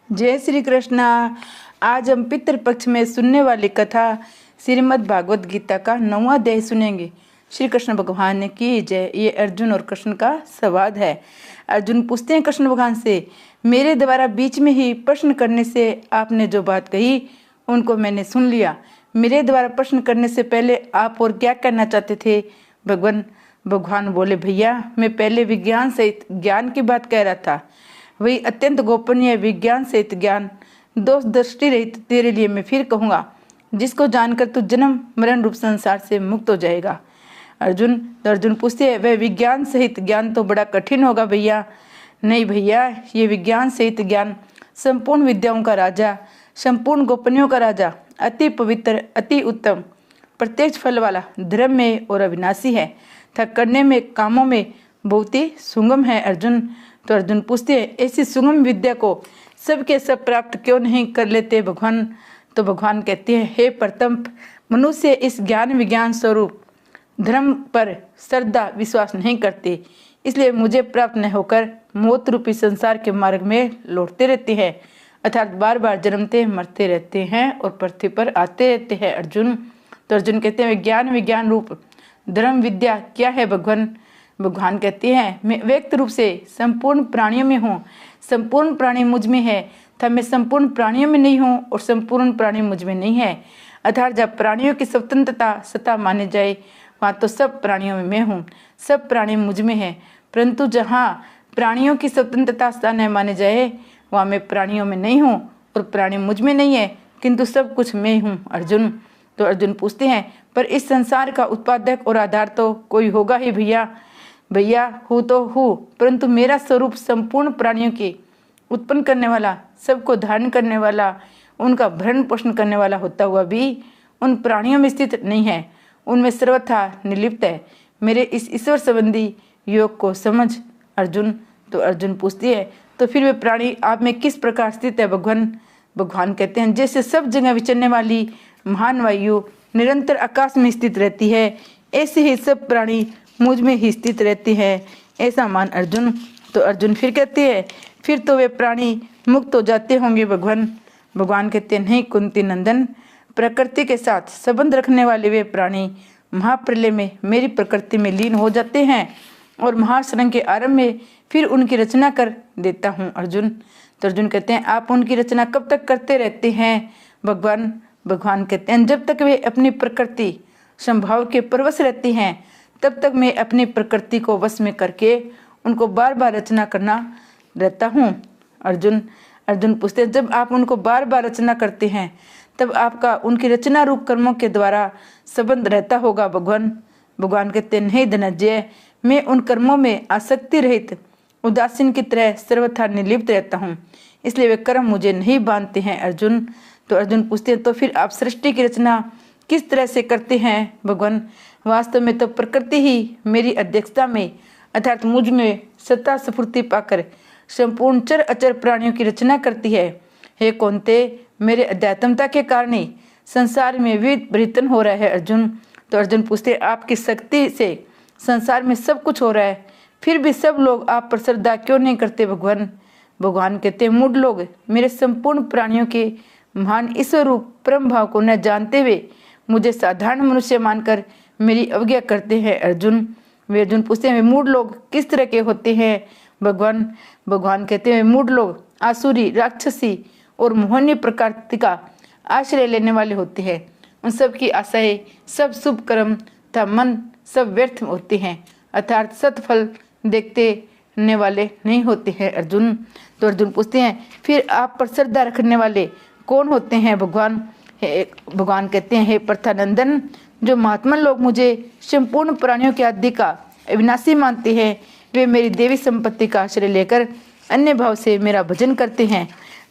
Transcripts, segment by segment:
जय श्री कृष्णा। आज हम पितृपक्ष में सुनने वाली कथा श्रीमद् भागवत गीता का 9वां अध्याय सुनेंगे। श्री कृष्ण भगवान की जय। ये अर्जुन और कृष्ण का संवाद है। अर्जुन पूछते हैं कृष्ण भगवान से, मेरे द्वारा बीच में ही प्रश्न करने से आपने जो बात कही उनको मैंने सुन लिया। मेरे द्वारा प्रश्न करने से पहले आप और क्या करना चाहते थे? भगवान बोले, भैया मैं पहले विज्ञान सहित ज्ञान की बात कह रहा था। वही अत्यंत गोपनीय विज्ञान सहित ज्ञान, दोष दृष्टि रहित तेरे लिए मैं फिर कहूँगा, जिसको जानकर तू जन्म मरण रूप संसार से मुक्त हो जाएगा। अर्जुन पूछते हैं, वह विज्ञान सहित ज्ञान तो बड़ा कठिन होगा भैया। नहीं भैया, ये विज्ञान सहित ज्ञान संपूर्ण विद्याओं का राजा, संपूर्ण गोपनीयों का राजा, अति पवित्र, अति उत्तम, प्रत्यक्ष फल वाला, धर्म में और अविनाशी है तथा करने में, कामों में बहुत ही सुगम है। अर्जुन पूछते हैं, ऐसी सुगम विद्या को सबके सब प्राप्त क्यों नहीं कर लेते भगवान? तो भगवान कहते हैं, हे प्रथम, मनुष्य इस ज्ञान विज्ञान स्वरूप धर्म पर श्रद्धा विश्वास नहीं करते, इसलिए मुझे प्राप्त न होकर मौत रूपी संसार के मार्ग में लौटते रहते हैं, अर्थात बार बार जन्मते मरते रहते हैं और पृथ्वी पर आते रहते हैं। अर्जुन कहते हैं, ज्ञान विज्ञान रूप धर्म विद्या क्या है भगवान कहते हैं, मैं व्यक्त रूप से संपूर्ण प्राणियों में हूँ, संपूर्ण प्राणी मुझ में है तथा मैं संपूर्ण प्राणियों में नहीं हूँ और संपूर्ण प्राणी मुझ में नहीं है। अर्थात जब प्राणियों की स्वतंत्रता सत्ता माने जाए वहाँ तो सब प्राणियों में मैं हूँ, सब प्राणी मुझ में है, परंतु जहाँ प्राणियों की स्वतंत्रता सत्ता न माने जाए वहाँ मैं प्राणियों में नहीं हूँ और प्राणी मुझ में नहीं है, किंतु सब कुछ मैं हूँ। अर्जुन पूछते हैं, पर इस संसार का उत्पादक और आधार तो कोई होगा ही भैया हूँ तो हूँ, परंतु मेरा स्वरूप संपूर्ण प्राणियों की उत्पन्न करने वाला, सबको धारण करने वाला, उनका भरण पोषण करने वाला होता हुआ भी उन प्राणियों में स्थित नहीं है, उनमें सर्वथा निर्लिप्त है। मेरे इस ईश्वर संबंधी योग को समझ। अर्जुन पूछती है, तो फिर वे प्राणी आप में किस प्रकार स्थित है भगवान कहते हैं, जैसे सब जगह विचरने वाली महान वायु निरंतर आकाश में स्थित रहती है, ऐसे ही सब प्राणी मुझ में ही स्थित रहते हैं, ऐसा मान अर्जुन फिर कहते हैं, फिर तो वे प्राणी मुक्त हो जाते होंगे भगवान कहते हैं, नहीं कुंती नंदन, प्रकृति के साथ संबंध रखने वाले वे प्राणी महाप्रलय में मेरी प्रकृति में लीन हो जाते हैं और महाशरण के आरंभ में फिर उनकी रचना कर देता हूँ। अर्जुन कहते हैं, आप उनकी रचना कब तक करते रहते हैं भगवान कहते हैं, जब तक वे अपनी प्रकृति संभाव के परवश रहती हैं तब तक मैं अपनी प्रकृति को वश में करके उनको बार बार रचना करना रहता हूँ। अर्जुन पूछते हैं, जब आप उनको बार बार रचना करते हैं तब आपका उनकी रचना रूप कर्मों के द्वारा संबंध रहता होगा भगवान कहते हैं, नहीं धनंजय, मैं उन कर्मों में आसक्ति रहित उदासीन की तरह सर्वथा निर्लिप्त रहता हूँ, इसलिए वे कर्म मुझे नहीं बांधते हैं। अर्जुन पूछते हैं, तो फिर आप सृष्टि की रचना किस तरह से करते हैं भगवान? वास्तव में तो प्रकृति ही मेरी अध्यक्षता में अर्थात मुझ में सत्ता स्फूर्ति पाकर संपूर्ण चर अचर प्राणियों की रचना करती है। हे कौन्ते, मेरे अध्यात्मता के कारण ही संसार में विविध परिवर्तन हो रहा है। अर्जुन पूछते, आपकी शक्ति से संसार में सब कुछ हो रहा है, फिर भी सब लोग आप पर श्रद्धा क्यों नहीं करते भगवान कहते हैं, मूढ़ लोग मेरे संपूर्ण प्राणियों के महान ईश्वर रूप परम भाव को न जानते हुए मुझे साधारण मनुष्य मानकर मेरी अवज्ञा करते हैं। अर्जुन पूछते हैं, मूढ़ लोग किस तरह के होते हैं भगवान कहते हैं, मूढ़ लोग आसुरी, राक्षसी और मोहनीय प्रकृति का आश्रय लेने वाले होते हैं। उन सब की आशाएं, सब शुभ कर्म तथा मन सब व्यर्थ होते हैं, अर्थात सत्फल देखने वाले नहीं होते हैं। अर्जुन पूछते हैं, फिर आप पर श्रद्धा रखने वाले कौन होते हैं भगवान कहते हैं, हे प्रथानंदन, जो महात्मा लोग मुझे संपूर्ण प्राणियों के आदि का अविनाशी मानते हैं, वे मेरी देवी संपत्ति का आश्रय लेकर अन्य भाव से मेरा भजन करते हैं।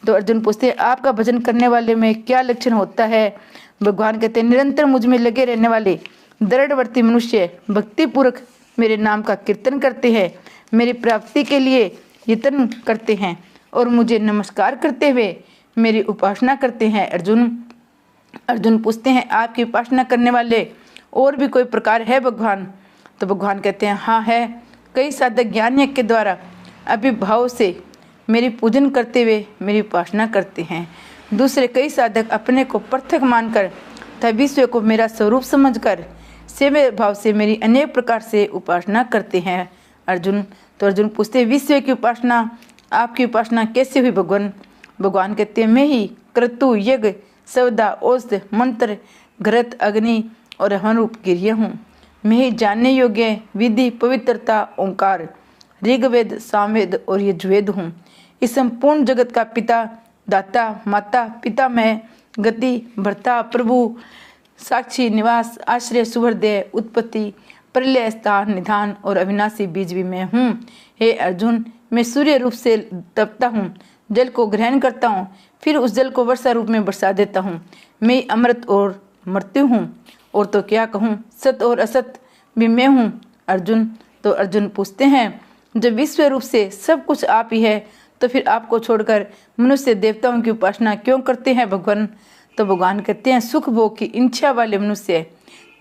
तो अर्जुन पूछते हैं, आपका भजन करने वाले में क्या लक्षण होता है भगवान कहते हैं, निरंतर मुझ में लगे रहने वाले दृढ़वर्ती मनुष्य भक्तिपूर्वक मेरे नाम का कीर्तन करते हैं, मेरी प्राप्ति के लिए यत्न करते हैं और मुझे नमस्कार करते हुए मेरी उपासना करते हैं। अर्जुन पूछते हैं, आपकी उपासना करने वाले और भी कोई प्रकार है भगवान? तो भगवान कहते हैं, हाँ है, कई साधक ज्ञान यज्ञ के द्वारा अभिभाव से मेरी पूजन करते हुए मेरी उपासना करते हैं। दूसरे कई साधक अपने को पृथक मानकर तथा विश्व को मेरा स्वरूप समझकर सेवा भाव से मेरी अनेक प्रकार से उपासना करते हैं। अर्जुन तो अर्जुन पूछते, विश्व की उपासना, आपकी उपासना कैसे हुई भगवान? भगवान कहते हैं, मैं ही क्रतु, यज्ञ, सवदा, औषध, मंत्र, घृत, अग्नि और हनुरूप गिरिय हूँ। मैं ही जानने योग्य विधि, पवित्रता, ओंकार, ऋग्वेद, सामवेद और यजुर्वेद हूँ। इस संपूर्ण जगत का पिता, दाता, माता, पिता मैं, गति, भर्ता, प्रभु, साक्षी, निवास, आश्रय, सुहृदय, उत्पत्ति, प्रलय, स्थान, निधान और अविनाशी बीज भी मैं हूँ। हे अर्जुन, मैं सूर्य रूप से तपता हूँ, जल को ग्रहण करता हूँ, फिर उस जल को वर्षा रूप में बरसा देता हूँ। मैं अमृत और मृत्यु हूँ, और तो क्या कहूँ, सत और असत भी मैं हूँ। अर्जुन तो अर्जुन पूछते हैं, जब विश्व रूप से सब कुछ आप ही है, तो फिर आपको छोड़कर मनुष्य देवताओं की उपासना क्यों करते हैं भगवान? तो भगवान कहते हैं, सुख भोग की इच्छा वाले मनुष्य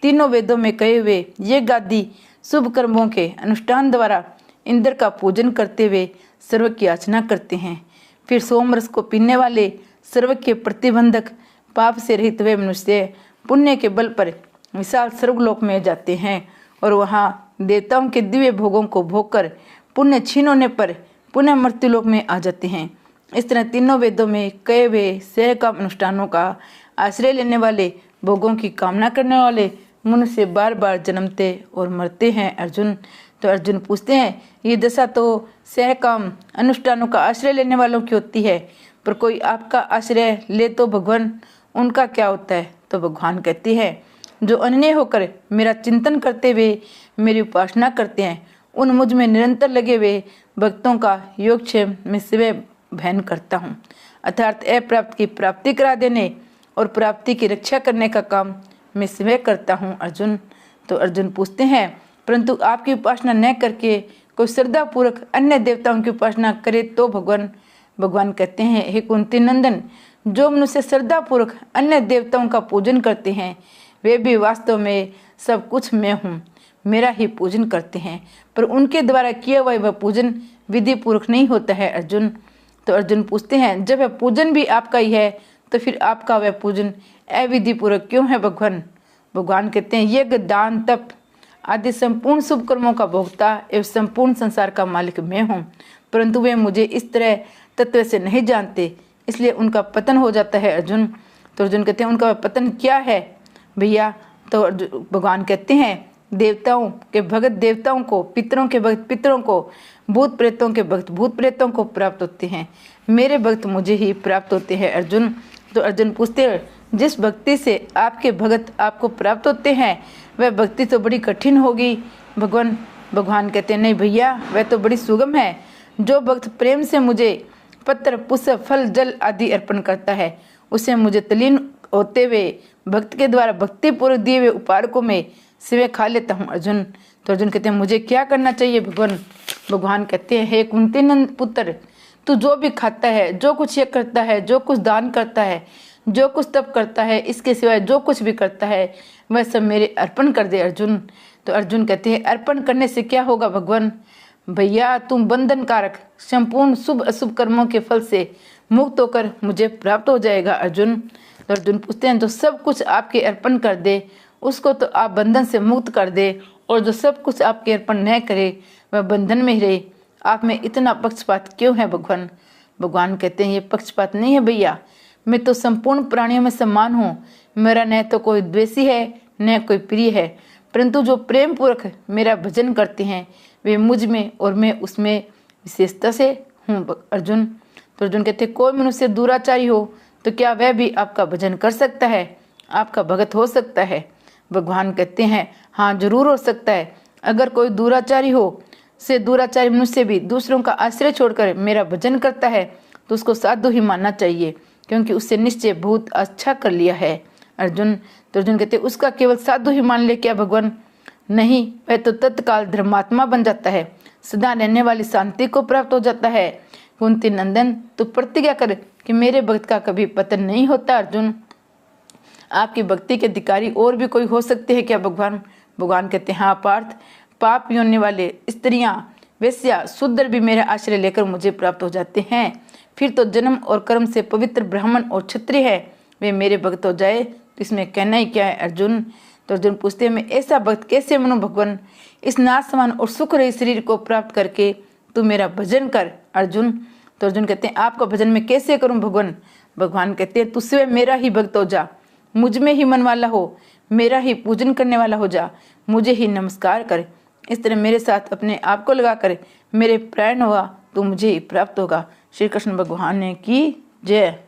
तीनों वेदों में कहे हुए ये गादी शुभ कर्मों के अनुष्ठान द्वारा इंद्र का पूजन करते हुए सर्व की याचना करते हैं। फिर सोमरस को पीने वाले सर्व के प्रतिबंधक पाप से रहित हुए मनुष्य पुण्य के बल पर विशाल स्वर्गलोक में जाते हैं और वहाँ देवताओं के दिव्य भोगों को भोग कर पुण्य छीन होने पर पुनः मृत्युलोक में आ जाते हैं। इस तरह तीनों वेदों में कहे हुए सह काम अनुष्ठानों का आश्रय लेने वाले, भोगों की कामना करने वाले मनुष्य बार बार जन्मते और मरते हैं। अर्जुन तो अर्जुन पूछते हैं, ये दशा तो सह काम अनुष्ठानों का आश्रय लेने वालों की होती है, पर कोई आपका आश्रय ले तो भगवान उनका क्या होता है? तो भगवान कहती है, जो अन्य होकर मेरा चिंतन करते हुए मेरी उपासना करते हैं, उन मुझ में निरंतर लगे हुए भक्तों का योगक्षेम में शिव भयन करता हूँ। अर्थात अप्राप्त की प्राप्ति करा देने और प्राप्ति की रक्षा करने का काम मैं शिव करता हूँ। अर्जुन तो अर्जुन पूछते हैं, परंतु आपकी उपासना न करके कोई श्रद्धा पूर्वक अन्य देवताओं की उपासना करे तो भगवान? भगवान कहते हैं, हे कुंती नंदन, जो मनुष्य श्रद्धा पूर्वक अन्य देवताओं का पूजन करते हैं, वे भी वास्तव में सब कुछ मैं हूँ, मेरा ही पूजन करते हैं, पर उनके द्वारा किया हुआ वह पूजन विधि पूर्वक नहीं होता है। अर्जुन तो अर्जुन पूछते हैं, जब वह पूजन भी आपका ही है, तो फिर आपका वह पूजन अविधि पूर्वक क्यों है भगवान? भगवान कहते हैं, यज्ञ, दान, तप आदि संपूर्ण शुभ कर्मों का भोक्ता एवं संपूर्ण संसार का मालिक मैं हूँ, परंतु वे मुझे इस तरह तत्व से नहीं जानते, इसलिए उनका पतन हो जाता है। अर्जुन तो अर्जुन कहते हैं, उनका पतन क्या है भैया? तो भगवान कहते हैं, देवताओं के भगत देवताओं को, पितरों के भक्त पितरों को, भूत प्रेतों के भक्त भूत प्रेतों को प्राप्त होते हैं, मेरे भक्त मुझे ही प्राप्त होते हैं। अर्जुन तो अर्जुन पूछते हैं, जिस भक्ति से आपके भगत आपको प्राप्त होते हैं, वह भक्ति तो बड़ी कठिन होगी भगवान? भगवान कहते हैं, नहीं भैया, वह तो बड़ी सुगम है। जो भक्त प्रेम से मुझे पत्र, पुष्प, फल, जल आदि अर्पण करता है, उसे मुझे तलीन होते हुए भक्त के द्वारा भक्ति पूर्वक दिए हुए उपहारों में सिवे खा लेता हूँ। अर्जुन तो अर्जुन कहते हैं, मुझे क्या करना चाहिए भगवान? भगवान कहते हैं, हे कुंती नंद पुत्र, तू जो भी खाता है, जो कुछ ये करता है, जो कुछ दान करता है, जो कुछ तप करता है, इसके सिवाय जो कुछ भी करता है, वह सब मेरे अर्पण कर दे। अर्जुन तो अर्जुन कहते हैं, अर्पण करने से क्या होगा भगवान? भैया, तुम बंधन कारक संपूर्ण शुभ अशुभ कर्मों के फल से मुक्त होकर मुझे प्राप्त हो जाएगा। अर्जुन तो अर्जुन पूछते हैं, जो सब कुछ आपके अर्पण कर दे, उसको तो आप बंधन से मुक्त कर दे, और जो सब कुछ आपके अर्पण न करे, वह बंधन में ही रहे। आप में इतना पक्षपात क्यों है भगवान? भगवान कहते हैं, ये पक्षपात नहीं है भैया, मैं तो संपूर्ण प्राणियों में समान हूँ। मेरा न तो कोई द्वेषी है, न कोई प्रिय है, परंतु जो प्रेम पूर्वक मेरा भजन करते हैं, वे मुझ में और मैं उसमें विशेषता से हूँ। अर्जुन तो अर्जुन कहते हैं, कोई मनुष्य दुराचारी हो तो क्या वह भी आपका भजन कर सकता है, आपका भगत हो सकता है? भगवान कहते हैं, हाँ जरूर हो सकता है। अगर कोई दुराचारी हो से दुराचारी मनुष्य भी दूसरों का आश्रय छोड़कर मेरा भजन करता है, तो उसको साधु ही मानना चाहिए, क्योंकि उससे निश्चय बहुत अच्छा कर लिया है। अर्जुन तो अर्जुन कहते, उसका केवल साधु ही मान ले क्या भगवान? नहीं, वह तो तत्काल धर्मात्मा बन जाता है, सदा रहने वाली शांति को प्राप्त हो जाता है। कुंती नंदन, तो प्रतिज्ञा कर कि मेरे भक्त का कभी पतन नहीं होता। अर्जुन, आपकी भक्ति के अधिकारी और भी कोई हो सकते हैं क्या भगवान? भगवान कहते हैं, हाँ पार्थ, पाप योनि वाले स्त्रियां, वेश्या शूद्र भी मेरा आश्रय लेकर मुझे प्राप्त हो जाते हैं। फिर तो जन्म और कर्म से पवित्र ब्राह्मण और क्षत्रिय है वे मेरे भक्त हो जाए तो इसमें कहना ही क्या है अर्जुन। तो अर्जुन पूछते हैं मैं ऐसा भक्त कैसे बनूं भगवान, इस नाशवान और सुख रहित शरीर को प्राप्त करके तू मेरा भजन कर अर्जुन। तो अर्जुन कहते हैं आपका भजन मैं कैसे करूं भगवान। भगवान कहते हैं तू स्वयं मेरा ही भक्त हो जा, मुझ में ही मन वाला हो, मेरा ही पूजन करने वाला हो जा, मुझे ही नमस्कार कर। इस तरह मेरे साथ अपने आप को लगा कर मेरे प्राण हुआ तो मुझे ही प्राप्त होगा। श्री कृष्ण भगवान ने की जय।